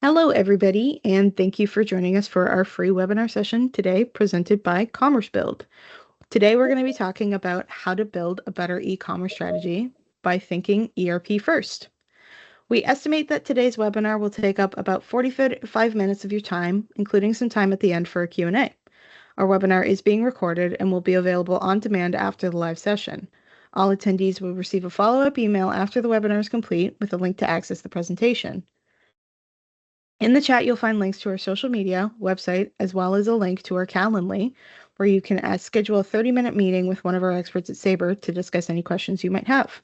Hello, everybody, and thank you for joining us for our free webinar session today presented by Commercebuild. Today, we're going to be talking about how to build a better e-commerce strategy by thinking ERP first. We estimate that today's webinar will take up about 45 minutes of your time, including some time at the end for a Q&A. Our webinar is being recorded and will be available on demand after the live session. All attendees will receive a follow-up email after the webinar is complete with a link to access the presentation. In the chat, you'll find links to our social media, website, as well as a link to our Calendly, where you can schedule a 30-minute meeting with one of our experts at Sabre to discuss any questions you might have.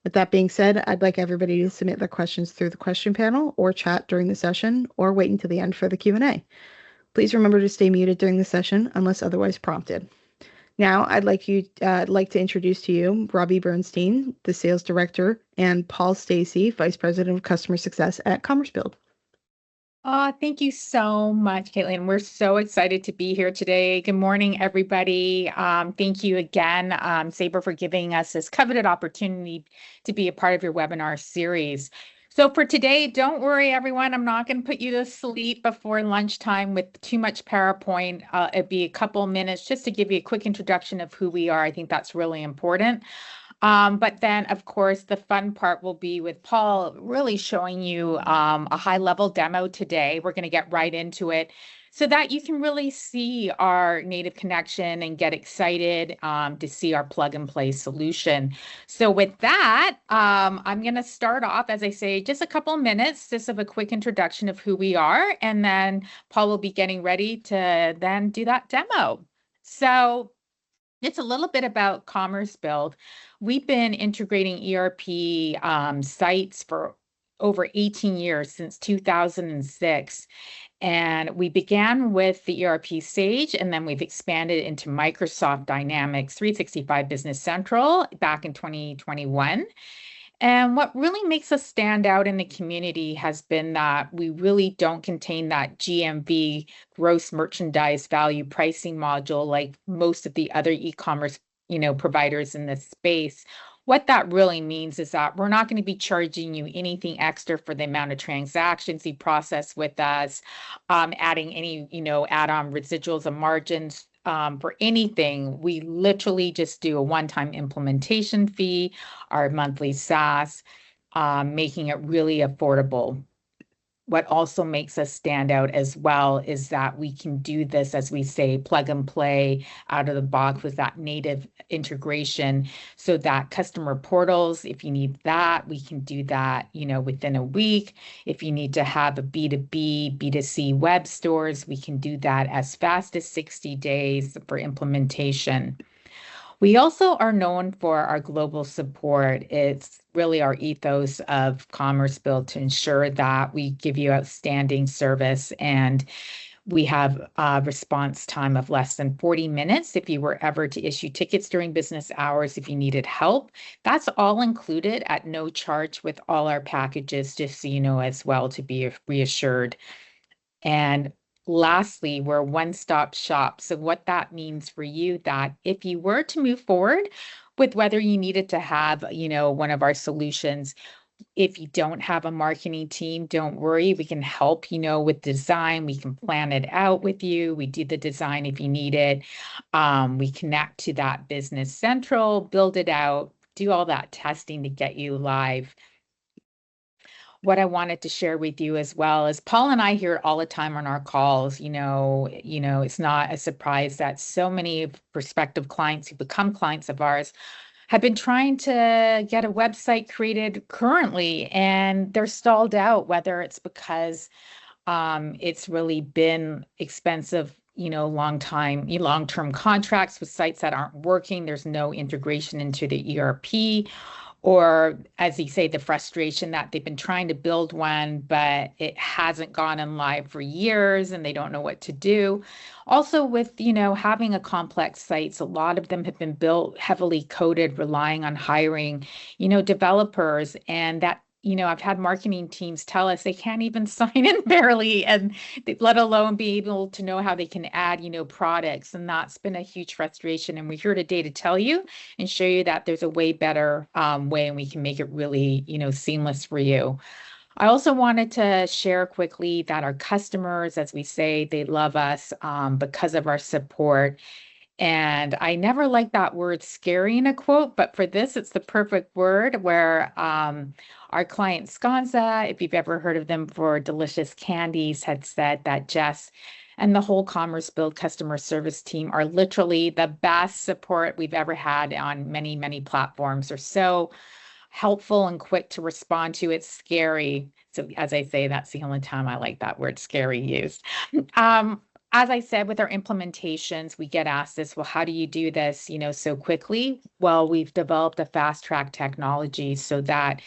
With that being said, I'd like everybody to submit their questions through the question panel or chat during the session, or wait until the end for the Q&A. Please remember to stay muted during the session unless otherwise prompted. Now, I'd like to introduce to you Robbie Bernstein, the Sales Director, and Paul Stacy, Vice President of Customer Success at Commercebuild. Thank you so much, Caitlin. We're so excited to be here today. Good morning, everybody. Thank you again, Sabre, for giving us this coveted opportunity to be a part of your webinar series. So for today, don't worry, everyone. I'm not going to put you to sleep before lunchtime with too much PowerPoint. It'd be a couple minutes just to give you a quick introduction of who we are. I think that's really important. But then, of course, the fun part will be with Paul really showing you a high-level demo today. We're going to get right into it so that you can really see our native connection and get excited to see our plug-and-play solution. So with that, I'm going to start off, as I say, just a couple minutes, just of a quick introduction of who we are, and then Paul will be getting ready to then do that demo. So it's a little bit about Commercebuild. We've been integrating ERP sites for over 18 years, since 2006. And we began with the ERP Sage, and then we've expanded into Microsoft Dynamics 365 Business Central back in 2021. And what really makes us stand out in the community has been that we really don't contain that GMV, gross merchandise value pricing module, like most of the other e-commerce, providers in this space. What that really means is that we're not going to be charging you anything extra for the amount of transactions you process with us, adding any, add-on residuals and margins for anything. We literally just do a one-time implementation fee, our monthly SaaS, making it really affordable. What also makes us stand out as well is that we can do this, as we say, plug and play out of the box with that native integration, so that customer portals, if you need that, we can do that, within a week. If you need to have a B2B, B2C web stores, we can do that as fast as 60 days for implementation. We also are known for our global support. It's really our ethos of Commercebuild to ensure that we give you outstanding service, and we have a response time of less than 40 minutes if you were ever to issue tickets during business hours if you needed help. That's all included at no charge with all our packages, just so you know as well, to be reassured. And lastly, we're a one-stop shop. So what that means for you, that if you were to move forward with whether you needed to have, one of our solutions, if you don't have a marketing team, don't worry. We can help, with design. We can plan it out with you. We do the design if you need it. We connect to that Business Central, build it out, do all that testing to get you live. What I wanted to share with you as well is Paul and I hear it all the time on our calls. It's not a surprise that so many prospective clients who become clients of ours have been trying to get a website created currently, and they're stalled out, whether it's because it's really been expensive, long-term contracts with sites that aren't working. There's no integration into the ERP, or as you say, the frustration that they've been trying to build one, but it hasn't gone in live for years and they don't know what to do. Also with, having a complex sites, a lot of them have been built heavily coded, relying on hiring, developers, and that, I've had marketing teams tell us they can't even sign in barely, and let alone be able to know how they can add, products. And that's been a huge frustration. And we're here today to tell you and show you that there's a way better way, and we can make it really, seamless for you. I also wanted to share quickly that our customers, as we say, they love us because of our support. And I never like that word scary in a quote, but for this, it's the perfect word where our client Sconza, if you've ever heard of them for delicious candies, had said that Jess and the whole Commercebuild customer service team are literally the best support we've ever had on many, many platforms. They're so helpful and quick to respond to. It's scary. So as I say, that's the only time I like that word scary used. Um, as I said, with our implementations, we get asked this, well, how do you do this, so quickly? Well, we've developed a fast track technology so that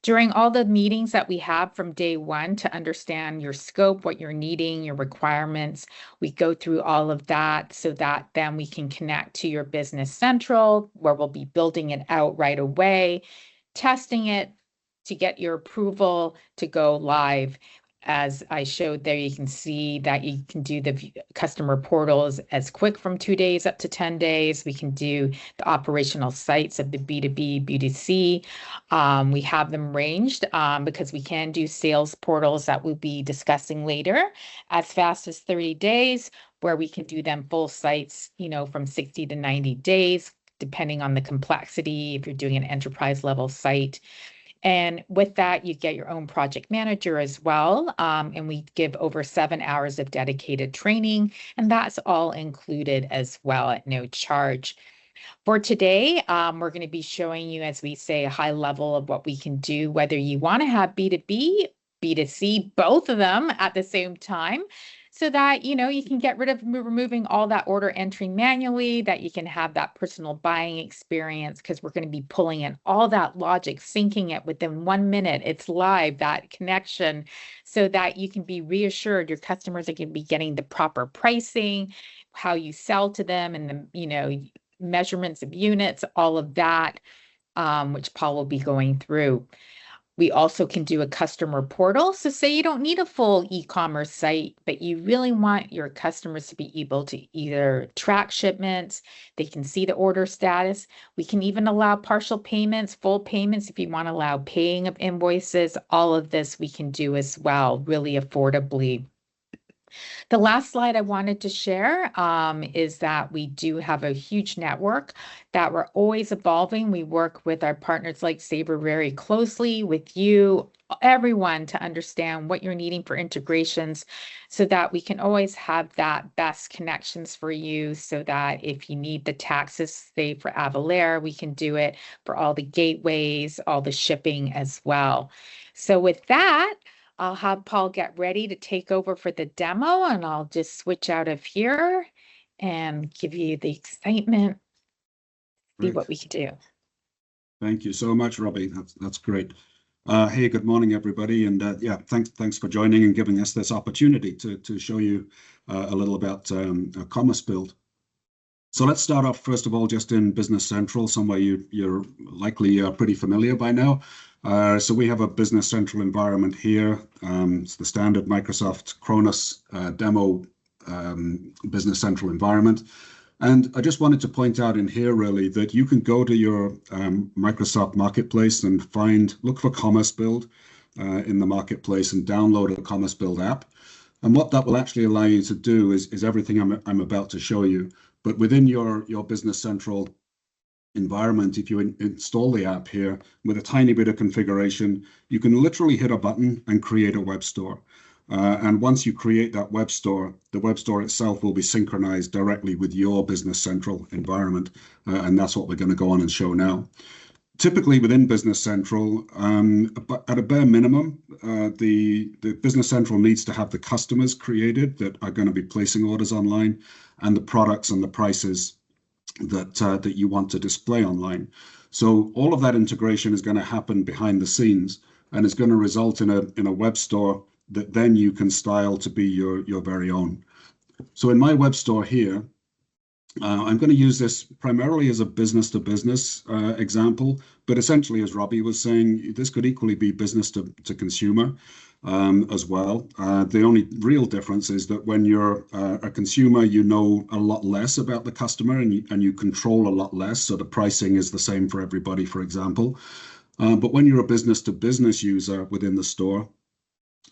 during all the meetings that we have from day one to understand your scope, what you're needing, your requirements, we go through all of that so that then we can connect to your business central where we'll be building it out right away, testing it to get your approval to go live. As I showed there, you can see that you can do the customer portals as quick from 2 days up to 10 days. We can do the operational sites of the B2B, B2C. We have them ranged because we can do sales portals that we'll be discussing later as fast as 30 days, where we can do them full sites, from 60 to 90 days, depending on the complexity, if you're doing an enterprise level site. And with that, you get your own project manager as well. And we give over 7 hours of dedicated training, and that's all included as well at no charge. For today, we're going to be showing you, as we say, a high level of what we can do, whether you want to have B2B, B2C, both of them at the same time, so that, you can get rid of removing all that order entering manually, that you can have that personal buying experience, because we're going to be pulling in all that logic, syncing it within 1 minute. It's live, that connection, so that you can be reassured your customers are going to be getting the proper pricing, how you sell to them, and the, measurements of units, all of that, which Paul will be going through. We also can do a customer portal. So say you don't need a full e-commerce site, but you really want your customers to be able to either track shipments, they can see the order status. We can even allow partial payments, full payments if you want to allow paying of invoices. All of this we can do as well, really affordably. The last slide I wanted to share is that we do have a huge network that we're always evolving. We work with our partners like Sabre very closely, with you, everyone, to understand what you're needing for integrations, so that we can always have that best connections for you, so that if you need the taxes, say for Avalara, we can do it for all the gateways, all the shipping as well. So with that, I'll have Paul get ready to take over for the demo, and I'll just switch out of here and give you the excitement, see Great. what we can do. Thank you so much, Robbie. That's great. Hey, good morning, everybody. And yeah, thanks for joining and giving us this opportunity to show you a little about Commercebuild. So let's start off, first of all, just in Business Central, somewhere you're likely pretty familiar by now. So we have a Business Central environment here. It's the standard Microsoft Kronos demo Business Central environment. And I just wanted to point out in here really that you can go to your Microsoft Marketplace and look for Commercebuild in the Marketplace and download a Commercebuild app. And what that will actually allow you to do is everything I'm about to show you. But within your Business Central environment, if you install the app here with a tiny bit of configuration, you can literally hit a button and create a web store. And once you create that web store, the web store itself will be synchronized directly with your Business Central environment. And that's what we're going to go on and show now. Typically within Business Central, at a bare minimum, the Business Central needs to have the customers created that are going to be placing orders online, and the products and the prices that you want to display online. So all of that integration is going to happen behind the scenes, and it's going to result in a web store that then you can style to be your very own. So in my web store here, I'm going to use this primarily as a business-to-business example, but essentially, as Robbie was saying, this could equally be business to consumer as well. The only real difference is that when you're a consumer, you know a lot less about the customer, and you control a lot less, so the pricing is the same for everybody, for example. But when you're a business-to-business user within the store,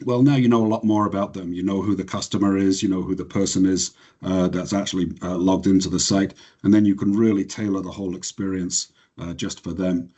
well, now you know a lot more about them. You know who the customer is, you know who the person is that's actually logged into the site, and then you can really tailor the whole experience just for them.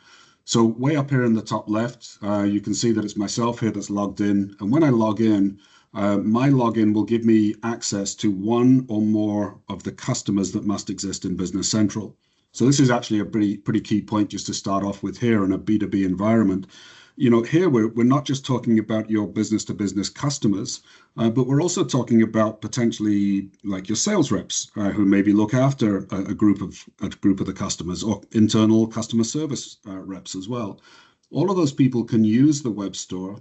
So way up here in the top left, you can see that it's myself here that's logged in. And when I log in, my login will give me access to one or more of the customers that must exist in Business Central. So this is actually a pretty key point just to start off with here in a B2B environment. You know, here we're not just talking about your business to business customers, but we're also talking about potentially like your sales reps who maybe look after a group of the customers, or internal customer service reps as well. All of those people can use the web store,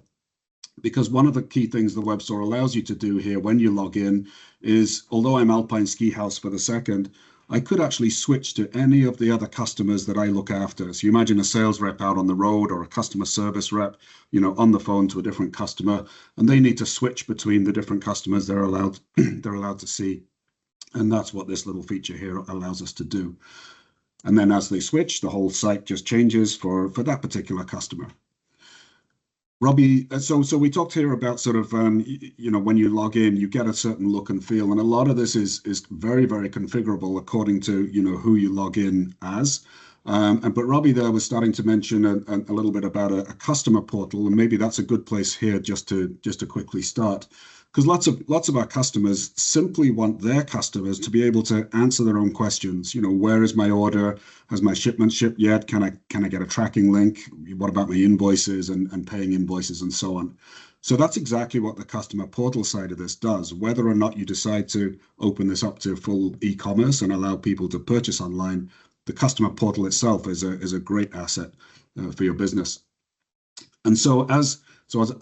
because one of the key things the web store allows you to do here when you log in is, although I'm Alpine Ski House for the second, I could actually switch to any of the other customers that I look after. So you imagine a sales rep out on the road, or a customer service rep, you know, on the phone to a different customer, and they need to switch between the different customers they're allowed to see. And that's what this little feature here allows us to do. And then as they switch, the whole site just changes for that particular customer. Robbie, so we talked here about sort of, you know, when you log in, you get a certain look and feel, and a lot of this is very, very configurable according to, you know, who you log in as. But Robbie there was starting to mention a little bit about a customer portal, and maybe that's a good place here just to quickly start. Because lots of our customers simply want their customers to be able to answer their own questions. You know, where is my order? Has my shipment shipped yet? Can I get a tracking link? What about my invoices and paying invoices and so on? So that's exactly what the customer portal side of this does. Whether or not you decide to open this up to full e-commerce and allow people to purchase online, the customer portal itself is a great asset for your business. And so as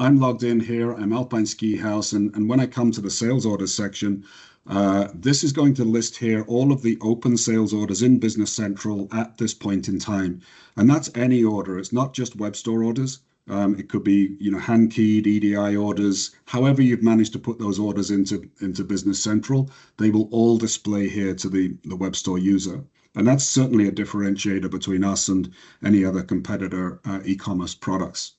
I'm logged in here, I'm Alpine Ski House, and when I come to the sales orders section, this is going to list here all of the open sales orders in Business Central at this point in time. And that's any order. It's not just web store orders. It could be, you know, hand-keyed EDI orders. However you've managed to put those orders into Business Central, they will all display here to the web store user. And that's certainly a differentiator between us and any other competitor e-commerce products.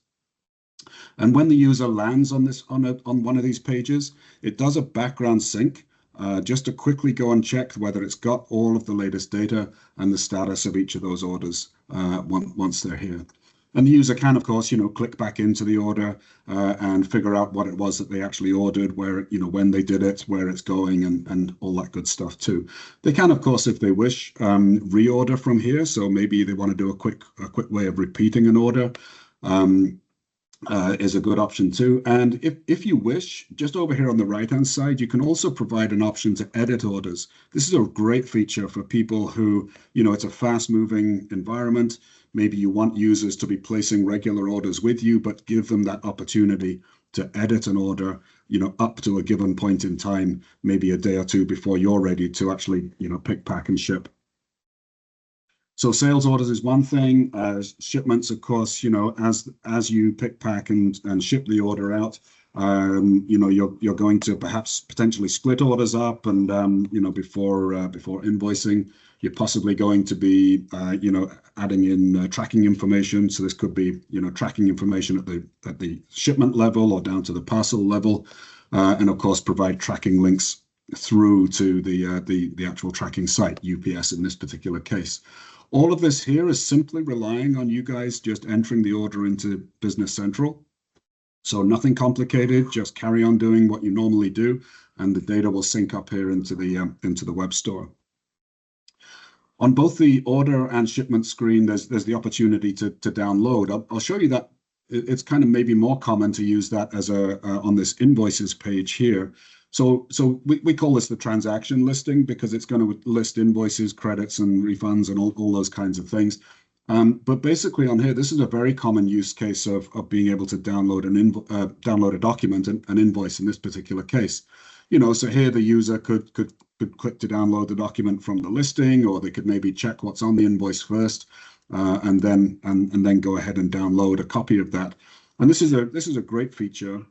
And when the user lands on one of these pages, it does a background sync just to quickly go and check whether it's got all of the latest data and the status of each of those orders once they're here. And the user can, of course, you know, click back into the order and figure out what it was that they actually ordered, where, you know, when they did it, where it's going, and all that good stuff too. They can, of course, if they wish, reorder from here. So maybe they want to do a quick way of repeating an order. Is a good option too. And if you wish, just over here on the right-hand side, you can also provide an option to edit orders. This is a great feature for people who, you know, it's a fast-moving environment. Maybe you want users to be placing regular orders with you, but give them that opportunity to edit an order, you know, up to a given point in time, maybe a day or two before you're ready to actually, you know, pick, pack, and ship. So sales orders is one thing. Shipments, of course, you know, as you pick, pack, and ship the order out, you know, you're going to perhaps potentially split orders up, and you know, before invoicing, you're possibly going to be you know, adding in tracking information. So this could be, you know, tracking information at the shipment level or down to the parcel level, and of course provide tracking links through to the actual tracking site, UPS in this particular case. All of this here is simply relying on you guys just entering the order into Business Central. So nothing complicated, just carry on doing what you normally do, and the data will sync up here into the web store. On both the order and shipment screen, there's the opportunity to download. I'll show you that. It's kind of maybe more common to use that as on this invoices page here. So we call this the transaction listing, because it's going to list invoices, credits, and refunds, and all those kinds of things. But basically on here, this is a very common use case of being able to download download a document, an invoice in this particular case. You know, so here the user could click to download the document from the listing, or they could maybe check what's on the invoice first, and then go ahead and download a copy of that. And this is a great feature.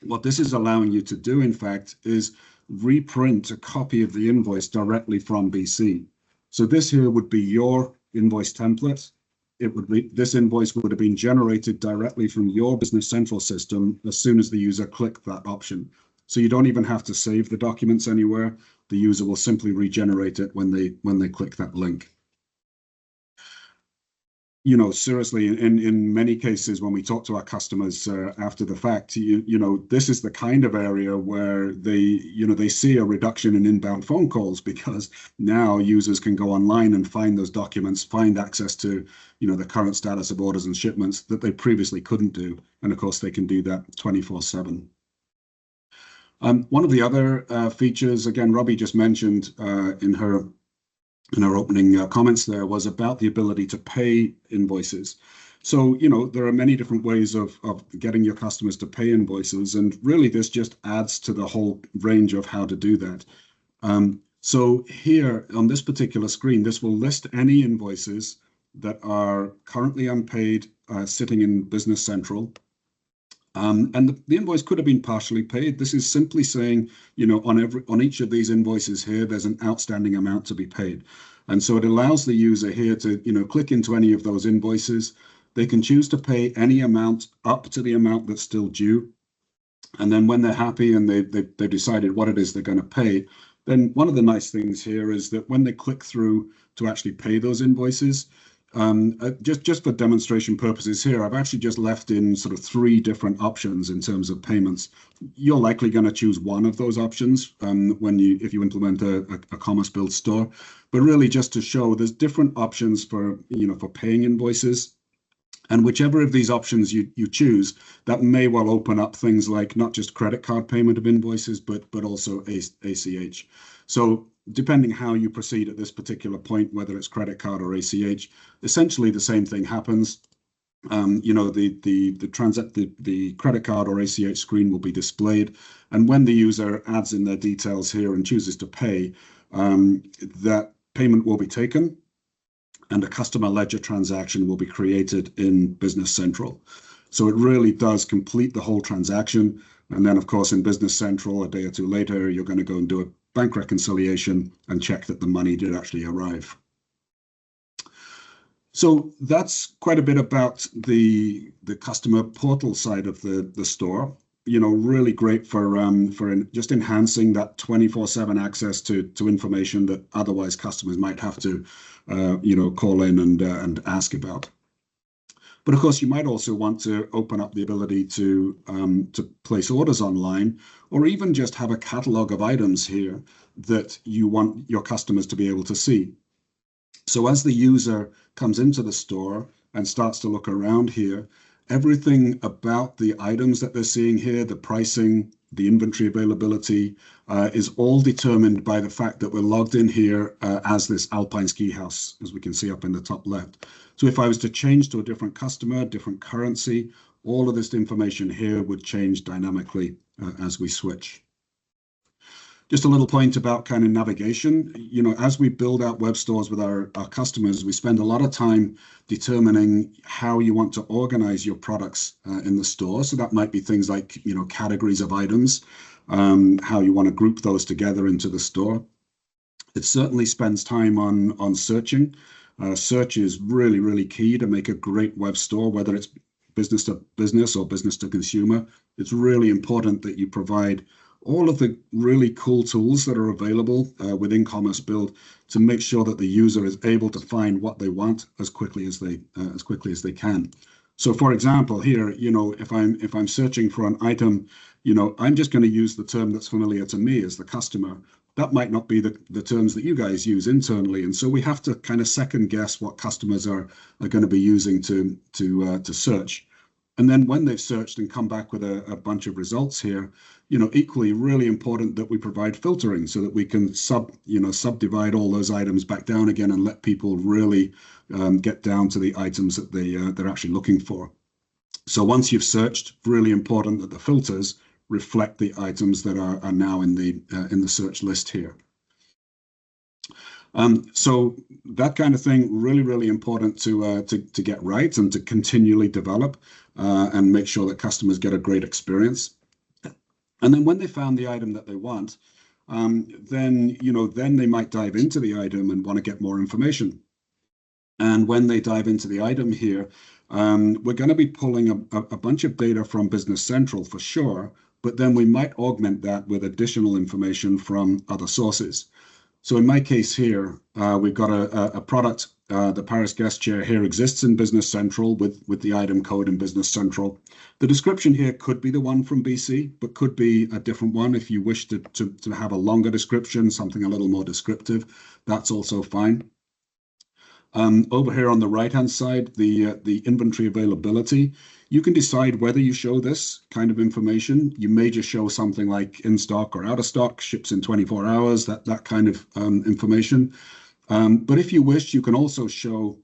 What this is allowing you to do, in fact, is reprint a copy of the invoice directly from BC. So this here would be your invoice template. this invoice would have been generated directly from your Business Central system as soon as the user clicked that option. So you don't even have to save the documents anywhere. The user will simply regenerate it when they click that link. You know, seriously, in many cases, when we talk to our customers after the fact, you know, this is the kind of area where they see a reduction in inbound phone calls, because now users can go online and find those documents, find access to, you know, the current status of orders and shipments that they previously couldn't do. And of course, they can do that 24/7. One of the other features, again, Robbie just mentioned in her opening comments there, was about the ability to pay invoices. So, you know, there are many different ways of getting your customers to pay invoices, and really this just adds to the whole range of how to do that. So here on this particular screen, this will list any invoices that are currently unpaid sitting in Business Central. And the invoice could have been partially paid. This is simply saying, you know, on each of these invoices here, there's an outstanding amount to be paid. And so it allows the user here to, you know, click into any of those invoices. They can choose to pay any amount up to the amount that's still due. And then when they're happy and they've decided what it is they're going to pay, then one of the nice things here is that when they click through to actually pay those invoices, just for demonstration purposes here, I've actually just left in sort of 3 different options in terms of payments. You're likely going to choose one of those options if you implement a Commercebuild store, but really just to show there's different options for, you know, for paying invoices. And whichever of these options you choose, that may well open up things like not just credit card payment of invoices, but also ACH. So depending how you proceed at this particular point, whether it's credit card or ACH, essentially the same thing happens. You know, the credit card or ACH screen will be displayed, and when the user adds in their details here and chooses to pay, that payment will be taken, and a customer ledger transaction will be created in Business Central. So it really does complete the whole transaction. And then, of course, in Business Central, a day or 2 later, you're going to go and do a bank reconciliation and check that the money did actually arrive. So that's quite a bit about the customer portal side of the store. You know, really great for just enhancing that 24/7 access to information that otherwise customers might have to, you know, call in and ask about. But of course, you might also want to open up the ability to place orders online, or even just have a catalog of items here that you want your customers to be able to see. So as the user comes into the store and starts to look around here, everything about the items that they're seeing here, the pricing, the inventory availability, is all determined by the fact that we're logged in here as this Alpine Ski House, as we can see up in the top left. So if I was to change to a different customer, different currency, all of this information here would change dynamically as we switch. Just a little point about kind of navigation. You know, as we build out web stores with our customers, we spend a lot of time determining how you want to organize your products in the store. So that might be things like, you know, categories of items, how you want to group those together into the store. It certainly spends time on searching. Search is really, really key to make a great web store, whether it's business to business or business to consumer. It's really important that you provide all of the really cool tools that are available within Commercebuild to make sure that the user is able to find what they want as quickly as they can. So, for example, here, you know, if I'm searching for an item, you know, I'm just going to use the term that's familiar to me as the customer. That might not be the terms that you guys use internally, and so we have to kind of second guess what customers are going to be using to search. And then when they've searched and come back with a bunch of results here, you know, equally really important that we provide filtering so that we can subdivide all those items back down again and let people really get down to the items that they're actually looking for. So once you've searched, really important that the filters reflect the items that are now in the search list here. So that kind of thing, really, really important to get right and to continually develop and make sure that customers get a great experience. And then when they found the item that they want, then they might dive into the item and want to get more information. And when they dive into the item here, we're going to be pulling a bunch of data from Business Central for sure, but then we might augment that with additional information from other sources. So in my case here, we've got a product. The Paris guest chair here exists in Business Central with the item code in Business Central. The description here could be the one from BC, but could be a different one if you wish to have a longer description, something a little more descriptive. That's also fine. Over here on the right-hand side, the inventory availability, you can decide whether you show this kind of information. You may just show something like in stock or out of stock, ships in 24 hours, that kind of information. But if you wish, you can also show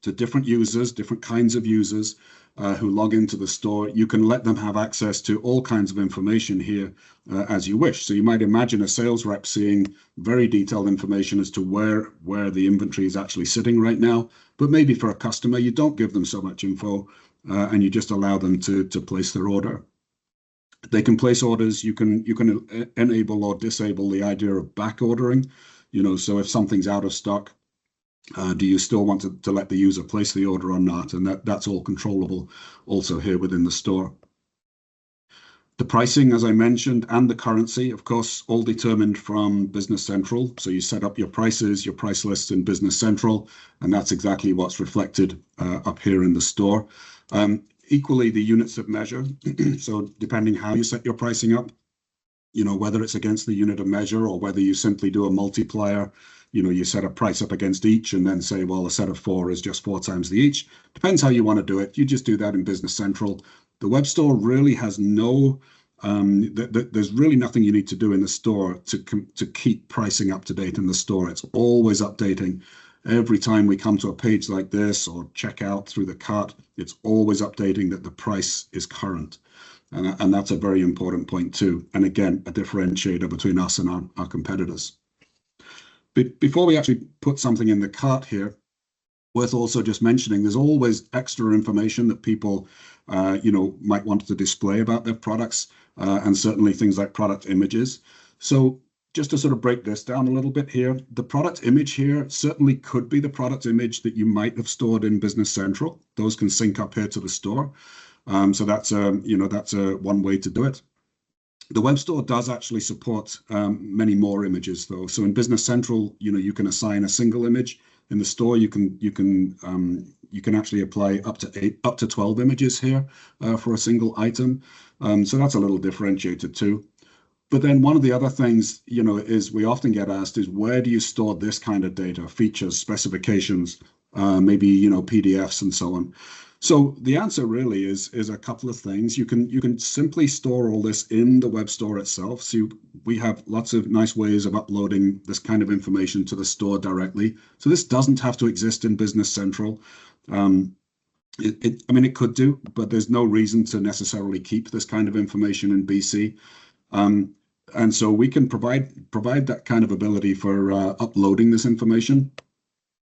to different users, different kinds of users who log into the store. You can let them have access to all kinds of information here as you wish. So you might imagine a sales rep seeing very detailed information as to where the inventory is actually sitting right now. But maybe for a customer, you don't give them so much info and you just allow them to place their order. They can place orders. You can enable or disable the idea of back ordering. So if something's out of stock, do you still want to let the user place the order or not? And that's all controllable also here within the store. The pricing, as I mentioned, and the currency, of course, all determined from Business Central. So you set up your prices, your price lists in Business Central, and that's exactly what's reflected up here in the store. Equally, the units of measure. So depending how you set your pricing up, whether it's against the unit of measure or whether you simply do a multiplier, you set a price up against each and then say, well, a set of 4 is just 4 times the each. Depends how you want to do it. You just do that in Business Central. The web store really has there's really nothing you need to do in the store to keep pricing up to date in the store. It's always updating. Every time we come to a page like this or check out through the cart, it's always updating that the price is current. And that's a very important point too. And again, a differentiator between us and our competitors. Before we actually put something in the cart here, worth also just mentioning, there's always extra information that people, might want to display about their products, and certainly things like product images. So just to sort of break this down a little bit here, the product image here certainly could be the product image that you might have stored in Business Central. Those can sync up here to the store. So that's one way to do it. The web store does actually support many more images though. So in Business Central, you can assign a single image. In the store, you can actually apply up to 12 images here for a single item. So that's a little differentiated too. But then one of the other things, is we often get asked is where do you store this kind of data, features, specifications, maybe, PDFs and so on. So the answer really is a couple of things. You can simply store all this in the web store itself. So we have lots of nice ways of uploading this kind of information to the store directly. So this doesn't have to exist in Business Central. It could do, but there's no reason to necessarily keep this kind of information in BC. And so we can provide that kind of ability for uploading this information.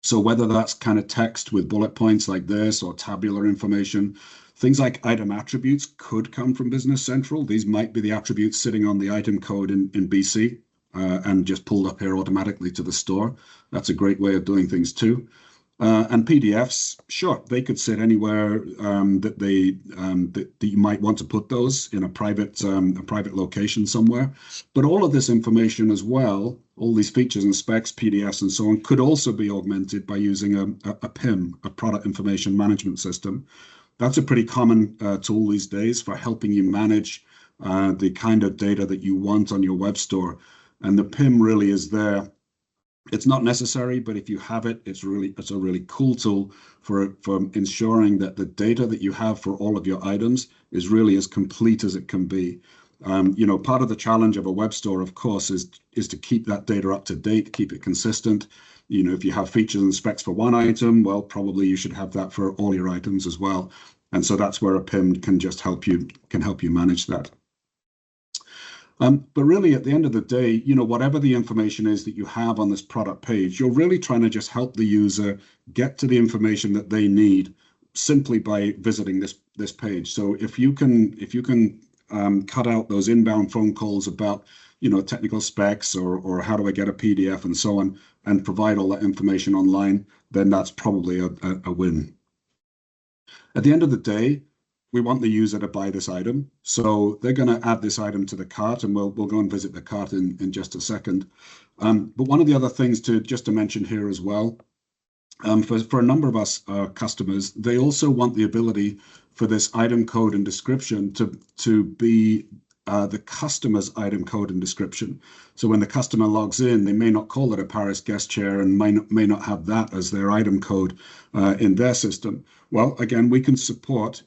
So whether that's kind of text with bullet points like this or tabular information, things like item attributes could come from Business Central. These might be the attributes sitting on the item code in BC and just pulled up here automatically to the store. That's a great way of doing things too. And PDFs, sure, they could sit anywhere that you might want to put those in a private location somewhere. But all of this information as well, all these features and specs, PDFs and so on, could also be augmented by using a PIM, a product information management system. That's a pretty common tool these days for helping you manage the kind of data that you want on your web store. And the PIM really is there. It's not necessary, but if you have it, it's a really cool tool for ensuring that the data that you have for all of your items is really as complete as it can be. Part of the challenge of a web store, of course, is to keep that data up to date, keep it consistent. If you have features and specs for one item, well, probably you should have that for all your items as well. And so that's where a PIM can just help you manage that. But really, at the end of the day, whatever the information is that you have on this product page, you're really trying to just help the user get to the information that they need simply by visiting this page. So if you can cut out those inbound phone calls about technical specs or how do I get a PDF and so on, and provide all that information online, then that's probably a win. At the end of the day, we want the user to buy this item. So they're going to add this item to the cart, and we'll go and visit the cart in just a second. But one of the other things just to mention here as well, for a number of us customers, they also want the ability for this item code and description to be the customer's item code and description. So when the customer logs in, they may not call it a Paris guest chair and may not have that as their item code in their system. Well, again, we can support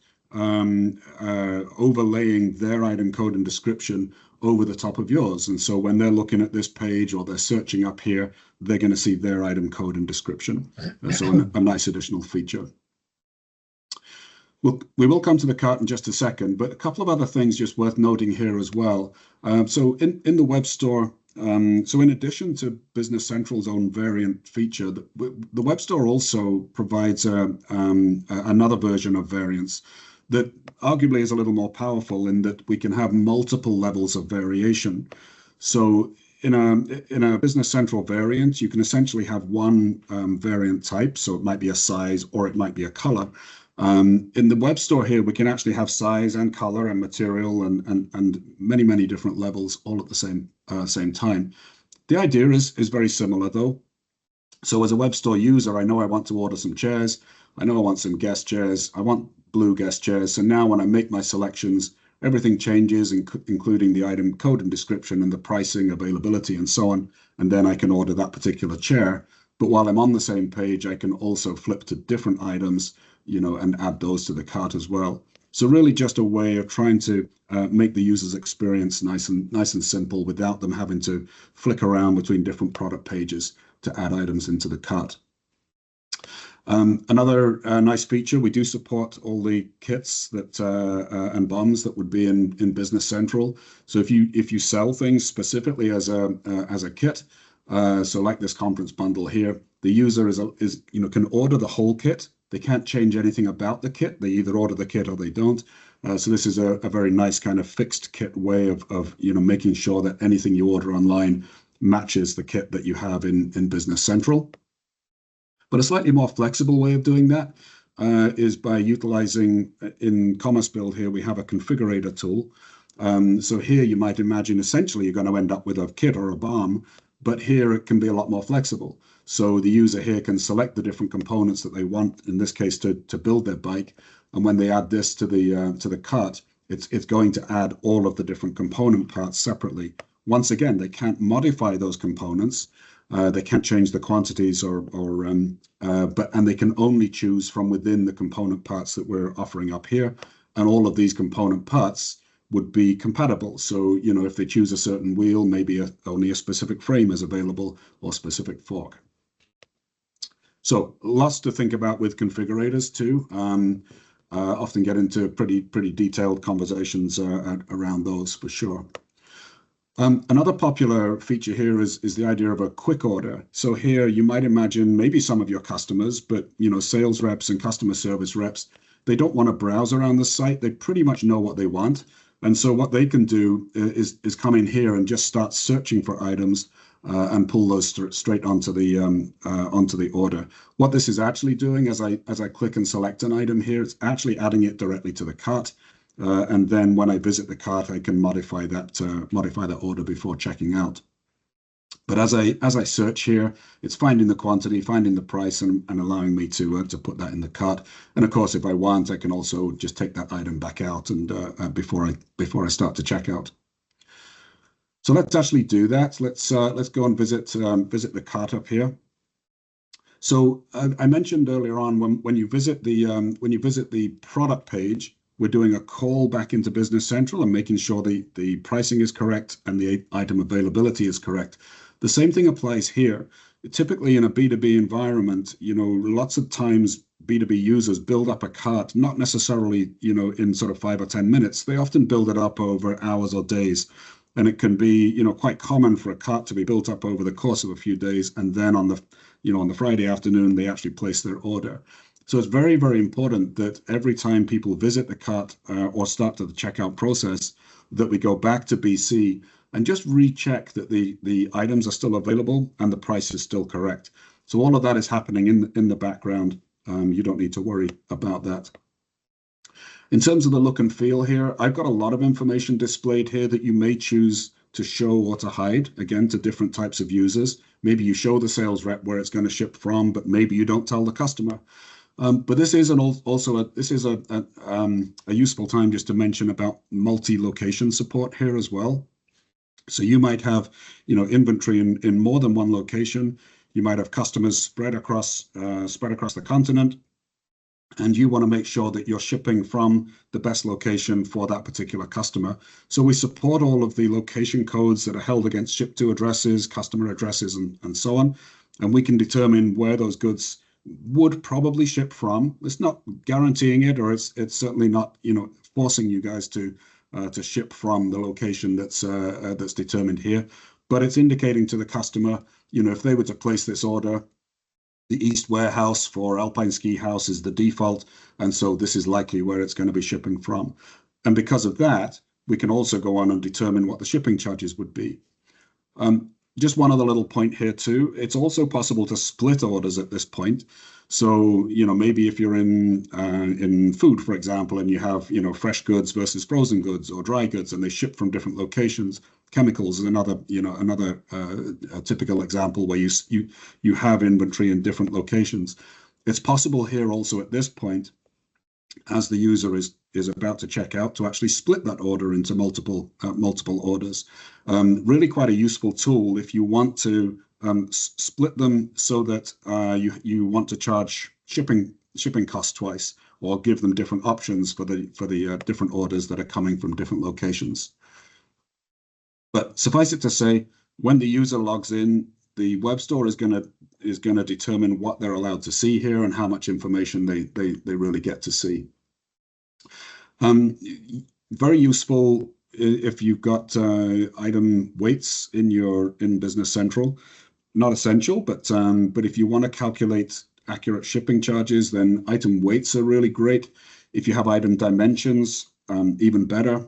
overlaying their item code and description over the top of yours. And so when they're looking at this page or they're searching up here, they're going to see their item code and description. So a nice additional feature. We will come to the cart in just a second, but a couple of other things just worth noting here as well. So in the web store, so in addition to Business Central's own variant feature, the web store also provides another version of variants that arguably is a little more powerful in that we can have multiple levels of variation. So in a Business Central variant, you can essentially have one variant type. So it might be a size or it might be a color. In the web store here, we can actually have size and color and material and many different levels all at the same time. The idea is very similar though. So as a web store user, I know I want to order some chairs. I know I want some guest chairs. I want blue guest chairs. So now when I make my selections, everything changes, including the item code and description and the pricing, availability, and so on. And then I can order that particular chair. But while I'm on the same page, I can also flip to different items, and add those to the cart as well. So really just a way of trying to make the user's experience nice and simple without them having to flick around between different product pages to add items into the cart. Another nice feature, we do support all the kits that and BOMs that would be in Business Central. So if you sell things specifically as a kit, so like this conference bundle here, the user can order the whole kit. They can't change anything about the kit. They either order the kit or they don't. So this is a very nice kind of fixed kit way of making sure that anything you order online matches the kit that you have in Business Central. But a slightly more flexible way of doing that is by utilizing, in Commercebuild here, we have a configurator tool. So here you might imagine essentially you're going to end up with a kit or a BOM, but here it can be a lot more flexible. So the user here can select the different components that they want, in this case to build their bike. And when they add this to the cart, it's going to add all of the different component parts separately. Once again, they can't modify those components. They can't change the quantities and they can only choose from within the component parts that we're offering up here. And all of these component parts would be compatible. So, if they choose a certain wheel, maybe only a specific frame is available or specific fork. So lots to think about with configurators too. Often get into pretty detailed conversations around those for sure. Another popular feature here is the idea of a quick order. So here you might imagine maybe some of your customers, but sales reps and customer service reps, they don't want to browse around the site. They pretty much know what they want. And so what they can do is come in here and just start searching for items and pull those straight onto the order. What this is actually doing, as I click and select an item here, it's actually adding it directly to the cart. And then when I visit the cart, I can modify that order before checking out. But as I search here, it's finding the quantity, finding the price, and allowing me to put that in the cart. And of course, if I want, I can also just take that item back out and before I start to check out. So let's actually do that. Let's go and visit the cart up here. So I mentioned earlier on when you visit the product page, we're doing a call back into Business Central and making sure the pricing is correct and the item availability is correct. The same thing applies here. Typically in a B2B environment, lots of times B2B users build up a cart, not necessarily, in sort of 5 or 10 minutes. They often build it up over hours or days. And it can be, quite common for a cart to be built up over the course of a few days. And then on the Friday afternoon, they actually place their order. So it's very, very important that every time people visit the cart or start to the checkout process, that we go back to BC and just recheck that the items are still available and the price is still correct. So all of that is happening in the background. You don't need to worry about that. In terms of the look and feel here, I've got a lot of information displayed here that you may choose to show or to hide, again, to different types of users. Maybe you show the sales rep where it's going to ship from, but maybe you don't tell the customer. But this is a useful time just to mention about multi-location support here as well. So you might have, inventory in more than one location. You might have customers spread across the continent, and you want to make sure that you're shipping from the best location for that particular customer. So we support all of the location codes that are held against ship to addresses, customer addresses, and so on. And we can determine where those goods would probably ship from. It's not guaranteeing it, or it's certainly not, forcing you guys to ship from the location that's determined here. But it's indicating to the customer, if they were to place this order, the East warehouse for Alpine Ski House is the default, and so this is likely where it's going to be shipping from. And because of that, we can also go on and determine what the shipping charges would be. Just one other little point here too. It's also possible to split orders at this point. So, maybe if you're in food, for example, and you have, fresh goods versus frozen goods or dry goods, and they ship from different locations. Chemicals is another typical example where you have inventory in different locations. It's possible here also at this point, as the user is about to check out, to actually split that order into multiple orders. Really quite a useful tool if you want to split them so that you want to charge shipping costs twice, or give them different options for the different orders that are coming from different locations. But suffice it to say, when the user logs in, the web store is going to determine what they're allowed to see here and how much information they really get to see. Very useful if you've got item weights in Business Central. Not essential, but if you want to calculate accurate shipping charges, then item weights are really great. If you have item dimensions, even better.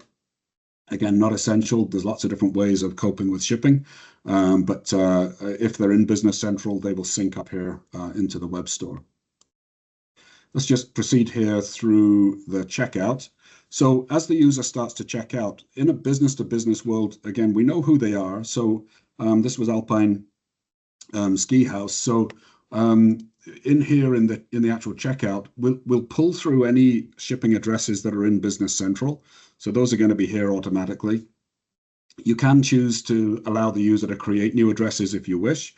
Again, not essential. There's lots of different ways of coping with shipping, but if they're in Business Central, they will sync up here into the web store. Let's just proceed here through the checkout. So as the user starts to check out, in a business-to-business world, again, we know who they are. So this was Alpine Ski House. So in here in the actual checkout, we'll pull through any shipping addresses that are in Business Central. So those are going to be here automatically. You can choose to allow the user to create new addresses if you wish.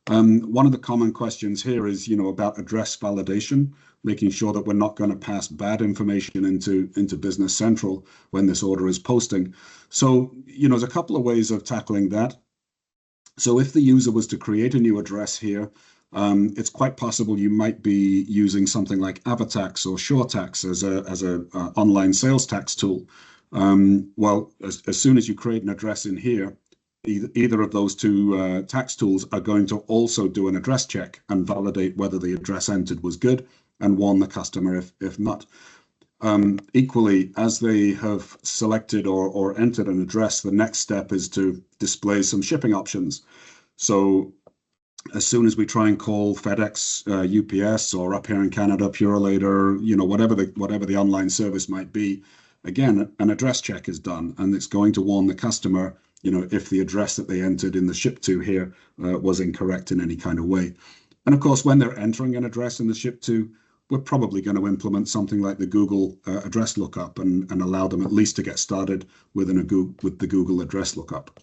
One of the common questions here is, about address validation, making sure that we're not going to pass bad information into Business Central when this order is posting. So, there's a couple of ways of tackling that. So if the user was to create a new address here, it's quite possible you might be using something like Avatax or SureTax as a online sales tax tool. Well, as soon as you create an address in here, either of those two tax tools are going to also do an address check and validate whether the address entered was good and warn the customer if not. Equally, as they have selected or entered an address, the next step is to display some shipping options. So as soon as we try and call FedEx, UPS, or up here in Canada, Purolator, whatever the online service might be, again, an address check is done, and it's going to warn the customer, if the address that they entered in the ship to here was incorrect in any kind of way. And of course, when they're entering an address in the ship to, we're probably going to implement something like the Google address lookup and allow them at least to get started with the Google address lookup.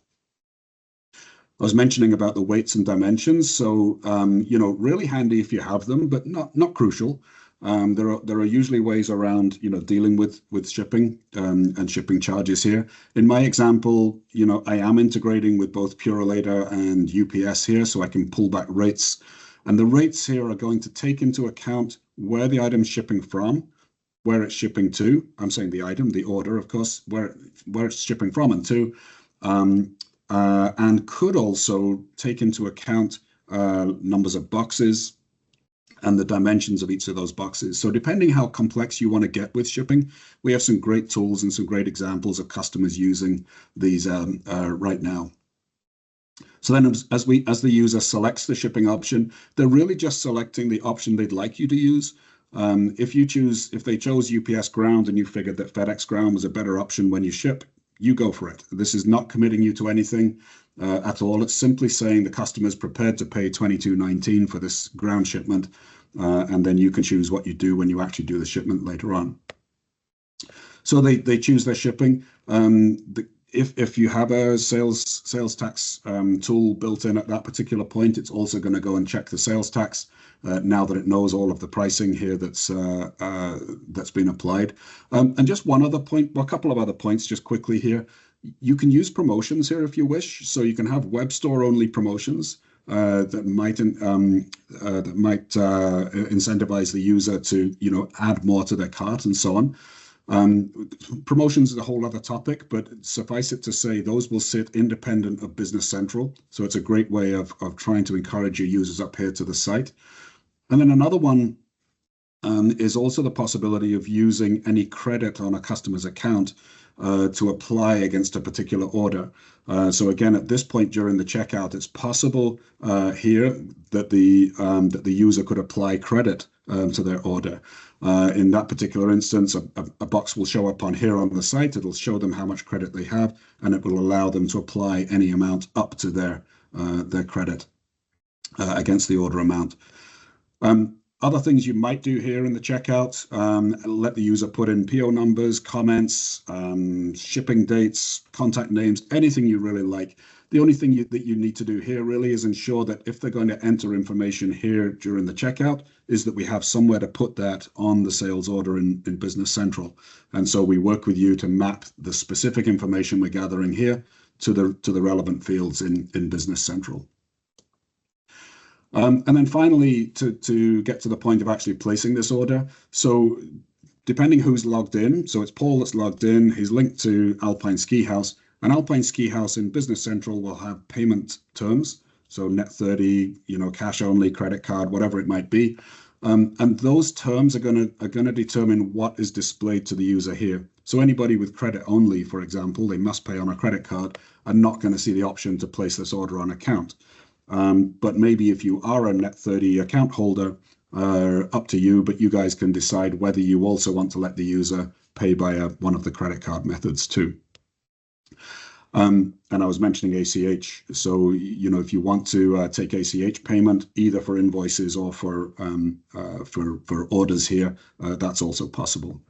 I was mentioning about the weights and dimensions, so really handy if you have them, but not crucial. There are usually ways around dealing with shipping and shipping charges here. In my example, I am integrating with both Purolator and UPS here, so I can pull back rates. And the rates here are going to take into account where the item's shipping from, where it's shipping to. I'm saying the item, the order, of course, where it's shipping from and to. And could also take into account numbers of boxes, and the dimensions of each of those boxes. So depending how complex you want to get with shipping, we have some great tools and some great examples of customers using these right now. So then as the user selects the shipping option, they're really just selecting the option they'd like you to use. If they chose UPS Ground and you figured that FedEx Ground was a better option when you ship, you go for it. This is not committing you to anything at all. It's simply saying the customer's prepared to pay $22.19 for this ground shipment, and then you can choose what you do when you actually do the shipment later on. So they choose their shipping. If you have a sales tax tool built in at that particular point, it's also going to go and check the sales tax now that it knows all of the pricing here that's been applied. And just one other point, well, a couple of other points just quickly here. You can use promotions here if you wish. So you can have web store only promotions that might incentivize the user to add more to their cart and so on. Promotions is a whole other topic, but suffice it to say, those will sit independent of Business Central. So it's a great way of trying to encourage your users up here to the site. And then another one is also the possibility of using any credit on a customer's account to apply against a particular order. So again, at this point during the checkout, it's possible here that the user could apply credit to their order. In that particular instance, a box will show up on here on the site. It'll show them how much credit they have, and it will allow them to apply any amount up to their credit against the order amount. Other things you might do here in the checkout, let the user put in PO numbers, comments, shipping dates, contact names, anything you really like. The only thing that you need to do here really is ensure that if they're going to enter information here during the checkout, is that we have somewhere to put that on the sales order in Business Central. And so we work with you to map the specific information we're gathering here to the relevant fields in Business Central. And then finally, to get to the point of actually placing this order. So depending who's logged in, so it's Paul that's logged in, he's linked to Alpine Ski House. An Alpine Ski House in Business Central will have payment terms, so net 30, cash only, credit card, whatever it might be, and those terms are going to determine what is displayed to the user here. So anybody with credit only, for example, they must pay on a credit card, are not going to see the option to place this order on account. But maybe if you are a net 30 account holder, up to you, but you guys can decide whether you also want to let the user pay by one of the credit card methods too. And I was mentioning ACH. So, if you want to take ACH payment, either for invoices or for orders here, that's also possible.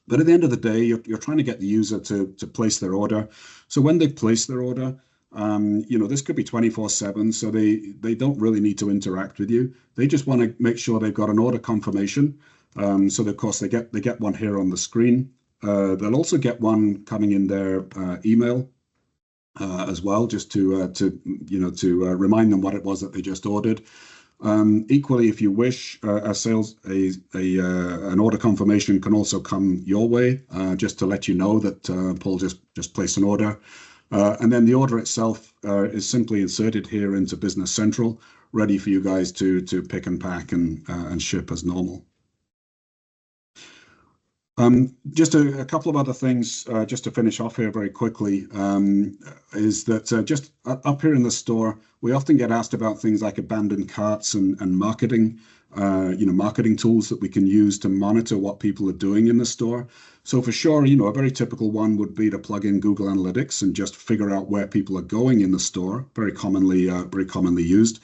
But at the end of the day, you're trying to get the user to place their order. So when they place their order, this could be 24/7, so they don't really need to interact with you. They just want to make sure they've got an order confirmation. So of course they get one here on the screen. They'll also get one coming in their email as well, just to remind them what it was that they just ordered. Equally, if you wish, an order confirmation can also come your way, just to let you know that Paul just placed an order. And then the order itself is simply inserted here into Business Central, ready for you guys to pick and pack and ship as normal. Just a couple of other things, just to finish off here very quickly, is that just up here in the store, we often get asked about things like abandoned carts and marketing, marketing tools that we can use to monitor what people are doing in the store. So for sure, a very typical one would be to plug in Google Analytics and just figure out where people are going in the store. Very commonly used.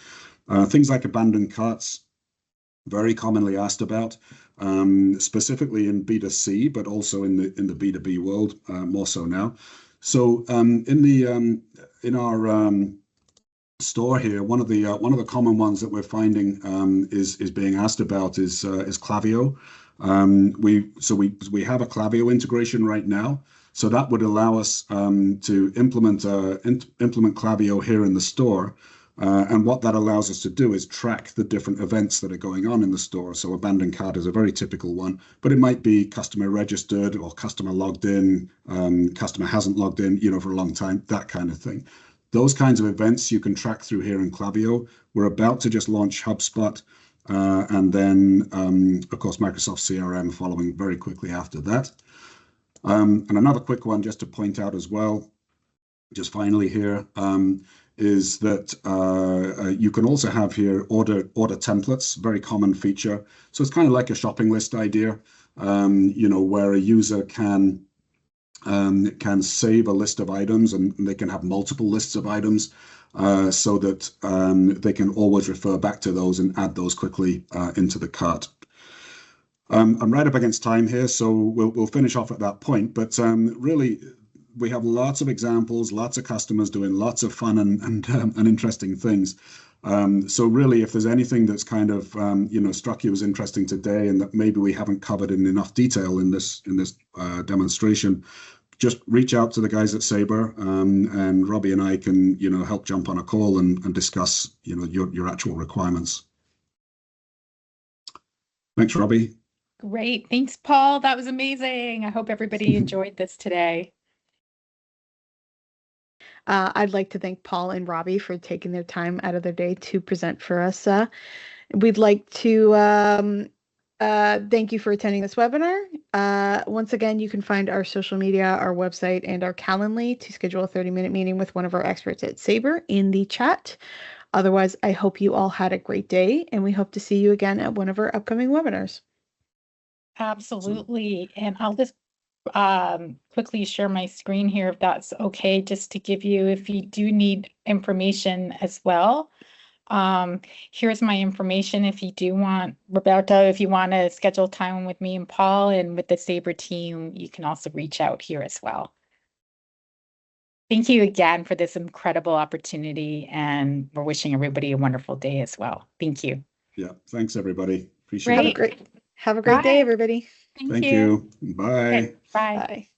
Things like abandoned carts, very commonly asked about, specifically in B2C, but also in the B2B world, more so now. So in our store here, one of the common ones that we're finding is being asked about is Klaviyo. We have a Klaviyo integration right now, so that would allow us to implement Klaviyo here in the store. And what that allows us to do is track the different events that are going on in the store. So abandoned cart is a very typical one, but it might be customer registered or customer logged in, customer hasn't logged in, for a long time, that kind of thing. Those kinds of events you can track through here in Klaviyo. We're about to just launch HubSpot and then, of course, Microsoft CRM following very quickly after that. And another quick one just to point out as well, just finally here, is that you can also have here order templates, very common feature. So it's kind of like a shopping list idea, where a user can save a list of items, and they can have multiple lists of items, so that they can always refer back to those and add those quickly into the cart. I'm right up against time here, so we'll finish off at that point. But really, we have lots of examples, lots of customers doing lots of fun and interesting things. So really, if there's anything that's kind of struck you as interesting today, and that maybe we haven't covered in enough detail in this demonstration, just reach out to the guys at Sabre, and Robbie and I can help jump on a call and discuss your actual requirements. Thanks, Robbie. Great. Thanks, Paul. That was amazing. I hope everybody enjoyed this today. I'd like to thank Paul and Robbie for taking their time out of their day to present for us. We'd like to thank you for attending this webinar. Once again, you can find our social media, our website, and our Calendly to schedule a 30-minute meeting with one of our experts at Sabre in the chat. Otherwise, I hope you all had a great day, and we hope to see you again at one of our upcoming webinars. Absolutely. And I'll just quickly share my screen here, if that's okay, just to give you, if you do need information as well. Here's my information. If you do want, Roberta, if you want to schedule time with me and Paul and with the Sabre team, you can also reach out here as well. Thank you again for this incredible opportunity, and we're wishing everybody a wonderful day as well. Thank you. Yeah, thanks everybody. Appreciate it. Have a great day, everybody. Thank you. Bye. Okay, bye. Bye.